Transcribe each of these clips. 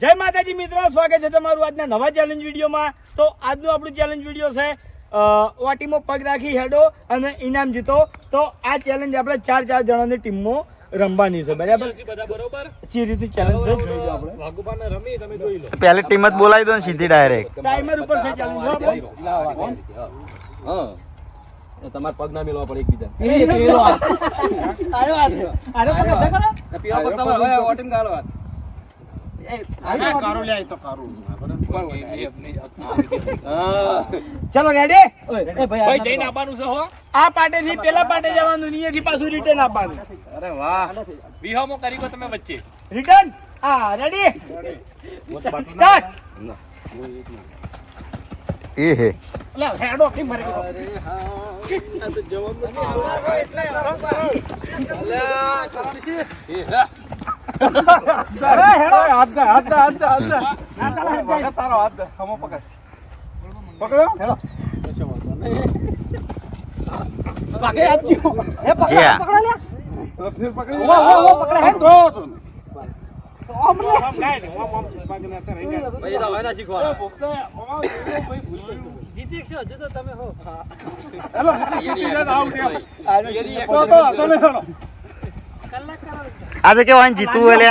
જય માતાજી મિત્રો, સ્વાગત છે તમારું આજના નવા ચેલેન્જ વિડીયોમાં. તો આજનું આપણું ચેલેન્જ વિડીયો છે વાટીમાં પગ રાખી હેડો અને ઇનામ જીતો. તો આ ચેલેન્જ આપણે 4 જણાની ટીમમાં રમવાની છે. બરાબર? ચી રીતની ચેલેન્જ છે જોઈ લો આપણે. વાઘુબાને રમી તમે જોઈ લો. પહેલી ટીમ જ બોલાવી દો ને સીધી ડાયરેક્ટ. ટાઈમર ઉપર છે ચેલેન્જ. હા તમાર પગ ના મેલવા પડે એકબીજા. ચલો રેડી? ભાઈ જઈને આપવાનું છે હો. આ પાટેથી પેલા પાટે જવાનું, અહીંયાથી પાછું રિટર્ન આપવાનું. અરે વાહ, વિહામો કરી ગયો તમે વચ્ચે. રિટર્ન. હા, રેડી? સ્ટાર્ટ. એ હે લે હેડો કે મરે ગયો. આજે કેવાય જીતું એટલે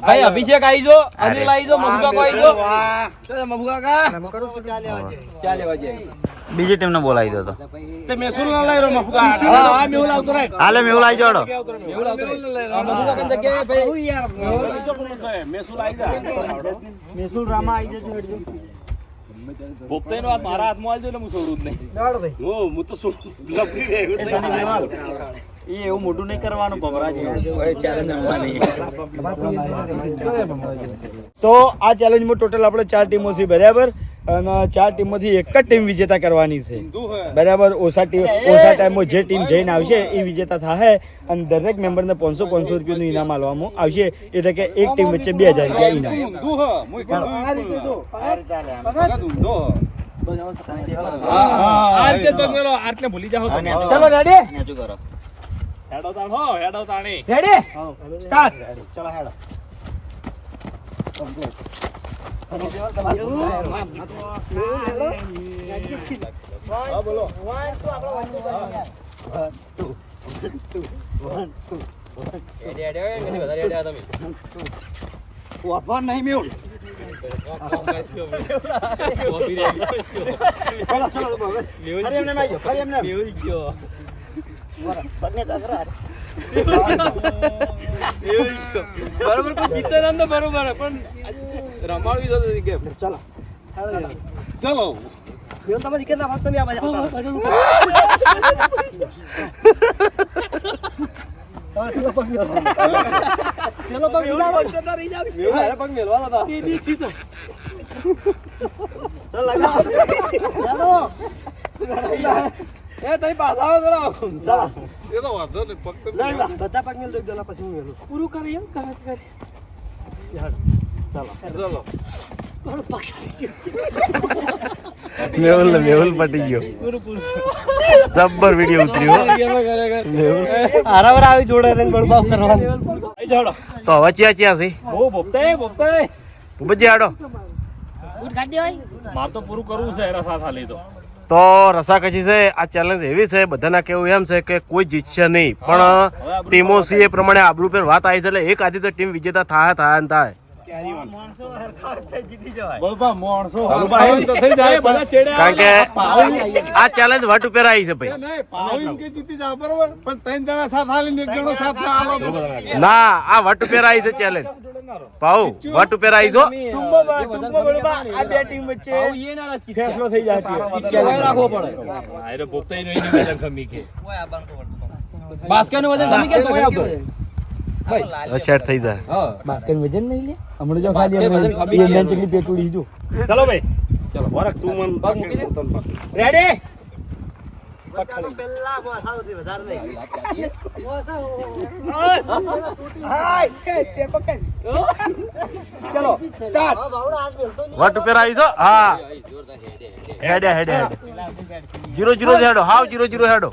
ભાઈ અભિષેક આવી જો, અનિલ આવી જો, મફુકા આવી જો. ચાલે મફુકા કા ચાલે વાજે. બીજી ટીમ ને બોલાવી દો તો. તે મેસુલ ના લઈ રહ્યો મફુકા. હા મેહુલ આવતો રહે. હાલે મેહુલ આવી જોડો. મેહુલ આવતો મફુકા કંદ કે ભાઈ યાર મેસુલ આવી જા. મેસુલ રામા આવી જજો હેડજો. પોપતે નો હાથ મારા હાથમાં આલજો ને હું છોડું જ નહીં. દાડ ભાઈ. હું તો લપડી રહ્યો. એ એવું મોટું નહીં કરવાનું ભમરાજી. તો આ ચેલેન્જમાં ટોટલ આપણે 4 ટીમો છે. બરાબર? અને 4 ટીમોથી એક જ ટીમ વિજેતા કરવાની છે. બરાબર? ઓછા ટાઈમમાં જે ટીમ જઈને આવશે એ વિજેતા થશે. અને દરેક મેમ્બરને 500 રૂપિયાનું ઇનામ આપવામાં આવશે. એટલે કે એક ટીમ વચ્ચે 2000 રૂપિયા ઇનામ. આટલે ભૂલી જાઓ. ચલો રેડી? હેડો તાણ હો, હેડો તાણી. રેડી? સ્ટાર્ટ. ચલો હેડો. બરોબર કોઈ જીતે નામ તો બરોબર પણ રમાડવી તો ગેમ. ચલો ચલો મેં તમારી કેટલા વાત તમે આ બાજુ પગ મેલવાનો હતા. એ તઈ પાછા આવો જરા. એ તો વાંધો નહીં, પગ તો બધા પગ મેલ દો પછી હું મેલું પૂરું કરે એમ કરે મેહુલ પટી ગયો. જબ્બર વિડીયો ઉતર્યો. આરાવર આવી જોડે રંગ બળબાવ કરવાનો. તો હવે ચ્યા છે પોપતે બજે આડો. માર તો પૂરું કરવું છે એના સાથે હાલી તો રસાકસી છે. આ ચેલેન્જ એવી છે, બધાના કેવું એમ છે કે કોઈ જીતશે નહીં, પણ ટીમો સી એ પ્રમાણે આબરૂ પર વાત આવી છે. એટલે એક આધી તો ટીમ વિજેતા થાય ને થાય. કારણ કે આ ચેલેન્જ વટ ઉપર આવી છે ભાઈ. ના, આ વટ ઉપર આવી છે ચેલેન્જ. પાઉ વટ ઉપર આવી છો. આ બે ટીમ વચ્ચે ફેસલો થઈ જાય છે. રાખવો પડે. અરે પોપતે નો એની વજન કમી કે બાસ્કેટ નું વજન કમી કે કોઈ આપો સેટ થઈ જાય. હા બાસ્કેટ વજન નહીં લે હમણાં જો ખાલી અમે ચકલી પેટુડી જો. ચલો ભાઈ, ચલો વરક તું મન પગ મૂકી દે. રેડી? ચલો સ્ટાર્ટ. વટ ઉપર આવી છો હા હેડે હેડે હેડે 0-0 હેડો હાવ 0-0 હેડો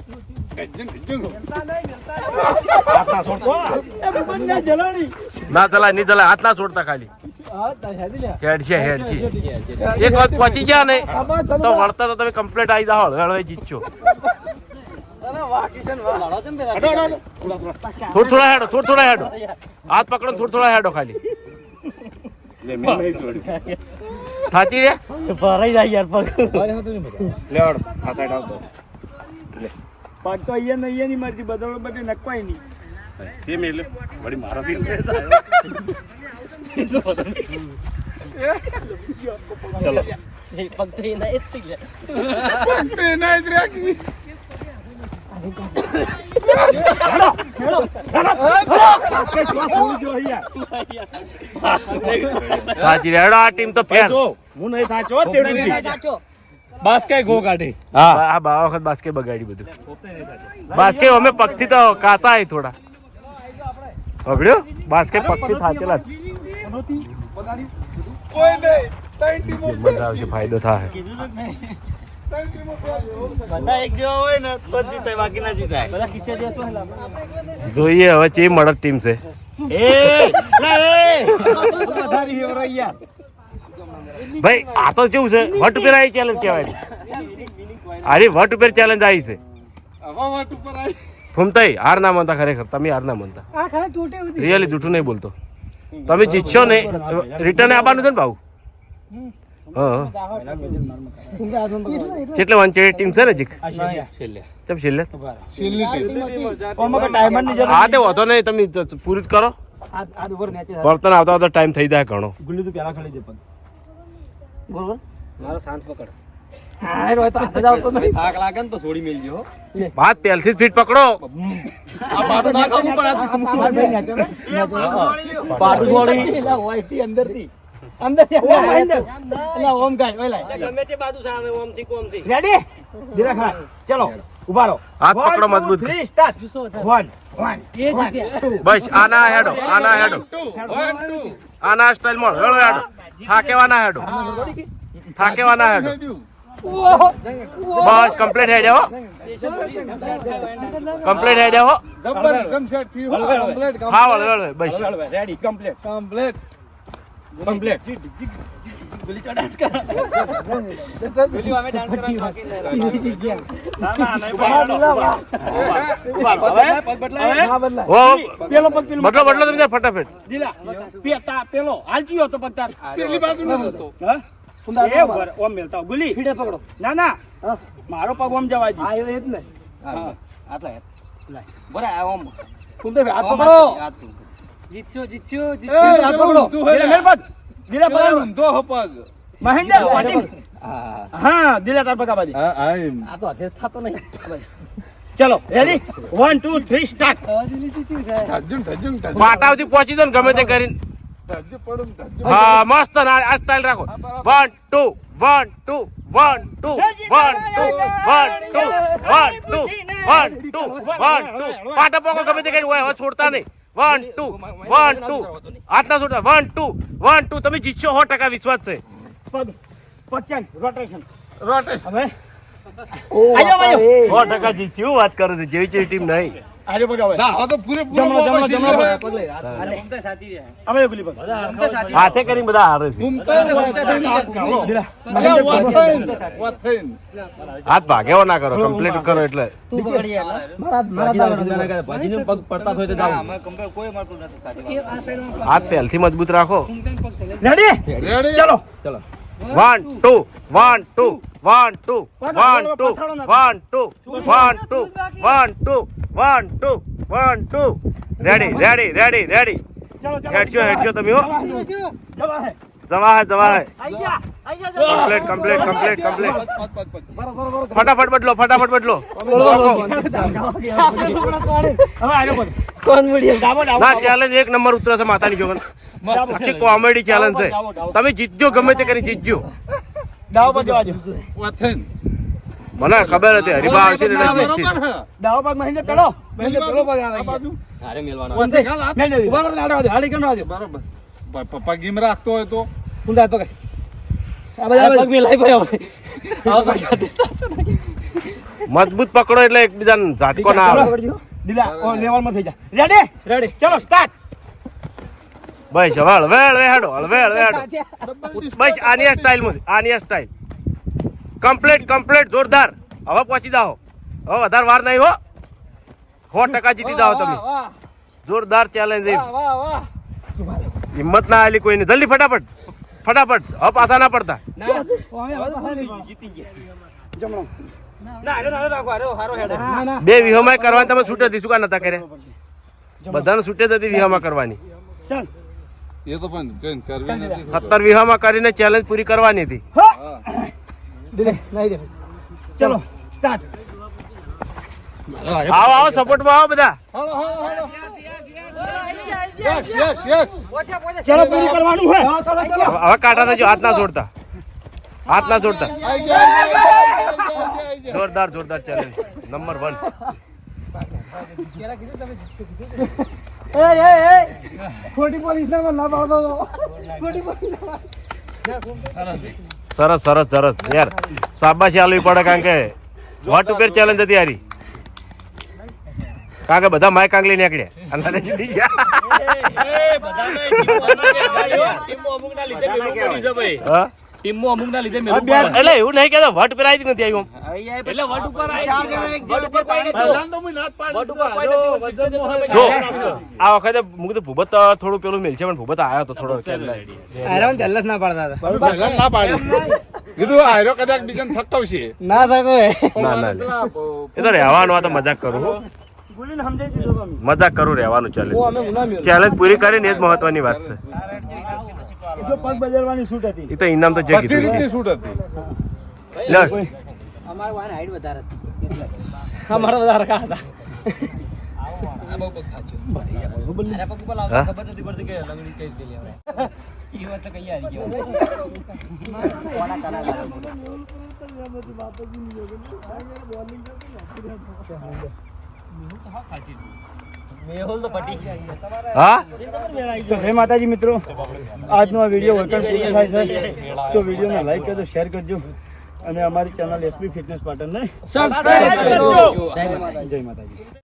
ના ચલાય નહીં ચલાય હાથ ના છોડતા ખાલી હેડ છે એક વખત પહોંચી ગયા ને તો વળતા તો તમે કમ્પ્લીટ આવી જાઓ હળવે જીતશો થોડા હેડો હાથ પકડો થોડા હેડો ખાલી થાચી રે ભરાઈ જાય યાર પગ લેવડ આ સાઈડ આવતો પગ તો અહીંયા નહીં મરજી બદલો બધે નકવાય નહીં તે મેલે વળી મારાથી ચલો પગ તો એના જ છે થાચી રે હેડો આ ટીમ તો ફેર હું નહીં થાચો તેડું બાસ કઈ ગો કાઢી હા બા વખત બાસ્કે બગાડી બધું બાસ્કે અમે પગથી તો કાતા હે થોડા બગડ્યો બાસ્કે પગથી થાચેલા જ મજા આવશે ફાયદો થાય બધા એક જેવા હોય ને તો જ જીતાય બાકી ના જીતાય બધા કિસ્સે દેશો જોઈએ હવે ચી મળત ટીમ છે વધારી ફેવર યાર ભાઈ આ તો કેવું છે વટ ઉપર આવી ચેલેન્જ કહેવાય અરે વટ ઉપર ચેલેન્જ આવી છે ફૂમતાઈ હાર ના માનતા ખરેખર તમે હાર ના માનતા રિયલી જૂઠું નહીં બોલતો તમે જીતશો ને રિટર્ન આવવાનું છે ને ભાવ હા કેટલે વાંચે ટીમ છે ને જીક ચમ છેલ્લે હા તે વાંધો નહીં તમે પૂરું જ કરો વર્તન આવતા આવતા ટાઈમ થઈ જાય ઘણો ગુલ્લી તું પેલા ખડી દે પગ બરોબર મારો શાંત પકડ હા રોય તો હાથ જ આવતો નહીં થાક લાગે ને તો છોડી મેલજો વાત પહેલથી જ ફીટ પકડો આ પાટું નાખવું પણ પાટું છોડી એલા હોય થી અંદર થી એલા ઓમ કાય ઓલા ગમે તે બાજુ સામે ઓમ થી કોમ થી રેડી ધીરે ખા ચલો ઉભા રહો હાથ પકડો મજબૂત 3 સ્ટાર્ટ 1 બસ આના હેડો આના સ્ટાઇલ માં હેડો હેડો થાકેવાના હેડો બસ કમ્પ્લીટ હેડે હો કમ્પ્લીટ હેડે હો હા વળ બસ રેડી કમ્પ્લીટ ગોલી ચો ડાન્સ કર ગોલી અમે ડાન્સ કરવા બાકી ઓ બદલો તમે ફટાફટ દિલા પેલો હાલ જીયો તો પત્તા પેલી બાજુ ન હતો હા એ ઉપર ઓમ મેલતા ગોલી ફીડે પકડો ના મારો પગ ઓમ જવા જી આયો એ જ ને હા આટલા લાય બરા આ ઓમ કુંદે હાથ પકડો જીત્યો હાથ પકડો દિલા મેલ પગ દિલા પગ દો પગ મહેન્દ્ર હા દિલા તાર પગ બાજી આ તો અધેસ થતો નહીં ચલો રેડી 1 2 3 સ્ટાર્ટ પાટાવથી પહોંચી દો ને ગમે તે કરીને હા મસ્ત આ સ્ટાઇલ રાખો 1 2 1 2 1 2 1 2 1 2 1 2 1 2 પાટા પોકો ગમે તે કરીને હોય છોડતા નહીં 1 2 1 2 આટલા છોડતા 1 2 1 2 તમે જીતશો 100% વિશ્વાસ છે પગ પચન રોટેશન હવે 100% જીત્યું વાત કરો છો જેવી જેવી ટીમ નહીં આરે પગ હવે ના તો પૂરે જમણો પગ લે હવે ગોલી પગ હાથે કરીને બધા હારે છે હાથ ભાગેવો ના કરો કમ્પ્લીટ કરો એટલે હાથ પહેલથી મજબૂત રાખો રેડી ચલો 1 2 1 2 1 2 1 2 1 2 1 2 1 2 1 2 1 2 રેડી હેડશો તમે હો જવા હે કમ્પ્લીટ ફટાફટ બદલો ના ચેલેન્જ એક નંબર ઉતરે છે માતાની જોગન આખી કોમેડી ચેલેન્જ છે તમે જીતજો ગમે તે કરી જીતજો દાવ પર જવા દો મને ખબર હતી હરીબા આવશે ને એટલે જીતશે. દાવો પગ મહિને પેલો મહિને પેલો પગ આવે હારે મેલવાનો મેલ જલ્દી. ઉભા રહો, લાડવા દે, હાડી કેમ રાખ્યો? બરોબર પપ્પા ગેમ રાખતો હોય તો ઊંધા પકડ. આ આ બધા પગ મેલાઈ ગયો હવે. આ પગ મજબૂત પકડો એટલે એકબીજાને ઝાટકો ના આવે. દિલા ઓ લેવલમાં થઈ જા. રેડી રેડી ચલો સ્ટાર્ટ. બસ હવે હળવેળ વેહાડો હળવેળ વેહાડો બસ આની સ્ટાઇલ માં આની સ્ટાઇલ કમ્પ્લીટ જોરદાર. હવે પહોંચી જાઓ, હવે વધારે વાર નહીં હો. 100% જીતી જાઓ તમે. જોરદાર ચેલેન્જ. હિંમત ના આલી કોઈને. જલ્દી ફટાફટ ફટાફટ. હવે પાછા ના પડતા. જીતી ગયા. જમણો. ના, હારે રાખો, હારો હેડે. બે વિહોમાં કરવાની તમે છૂટે હતી, શું કા નતા કર્યા? બધાને છૂટે હતી વિહોમાં કરવાની. ચાલ એ તો પણ કઈ કરવી નથી 17 વિહોમાં કરીને ચેલેન્જ પૂરી કરવાની હતી. દિલે નહીં દે. ચલો સ્ટાર્ટ. આવો આવો સપોર્ટમાં આવો બધા. યસ ચલો પૂરી કરવાનું છે. હવે કાંટા થજો, હાથ ના છોડતા, હાથ ના છોડતા. જોરદાર ચેલેન્જ નંબર 1. ખોટી પોલીસ ના પાડો. ખોટી પોલીસ સરસ યાર, શાબાશી આલવી પડે કારણ કે વોટ ઉપર ચેલેન્જ હતી યારી. કારણ કે બધા માય કાંગલી નીકળ્યા અને જીતી ગયા. હા? એટલે એવું નહીં કેતો વટ પર આવી નથી આવ્યું. જો આ વખતે મુકે ભૂપત થોડું પેલું મેલ છે, પણ ભૂપત આવ્યો તો થોડો ના પાડતા હતા. પહેલા ના પાડી કીધું આયરો કદાચ બીજાને થકવશે ના થકો ના એ તો રહેવાનું. આ તો મજાક કરું હો. બોલીને સમજાઈ દીધો તમે. મજાક કરું, રહેવાનું અમે મુના મેલ. ચેલેન્જ પૂરી કરીને એ જ મહત્વની વાત છે. જો પગ બદલવાની છૂટ હતી. એ તો ઇનામ તો જે બધી કીધું રીતની છૂટ હતી લે. અમારે વાન હાઈટ વધારે હતી. અમારા વધારે કા હતા. હા? ખબર નથી પડતી કે લંગડી કઈ રીતે લેવાય. ઈ વાત તો કઈ આવી ગયો. મેહુલ તો પટી હા? તો જય માતાજી મિત્રો, આજનો આ વિડીયો વર્કઆઉટ પૂરો થાય છે તો વિડીયોને લાઈક કરજો, શેર કરજો અને અમારી ચેનલ એસપી ફિટનેસ પાટણને સબસ્ક્રાઇબ કરજો. જય માતાજી.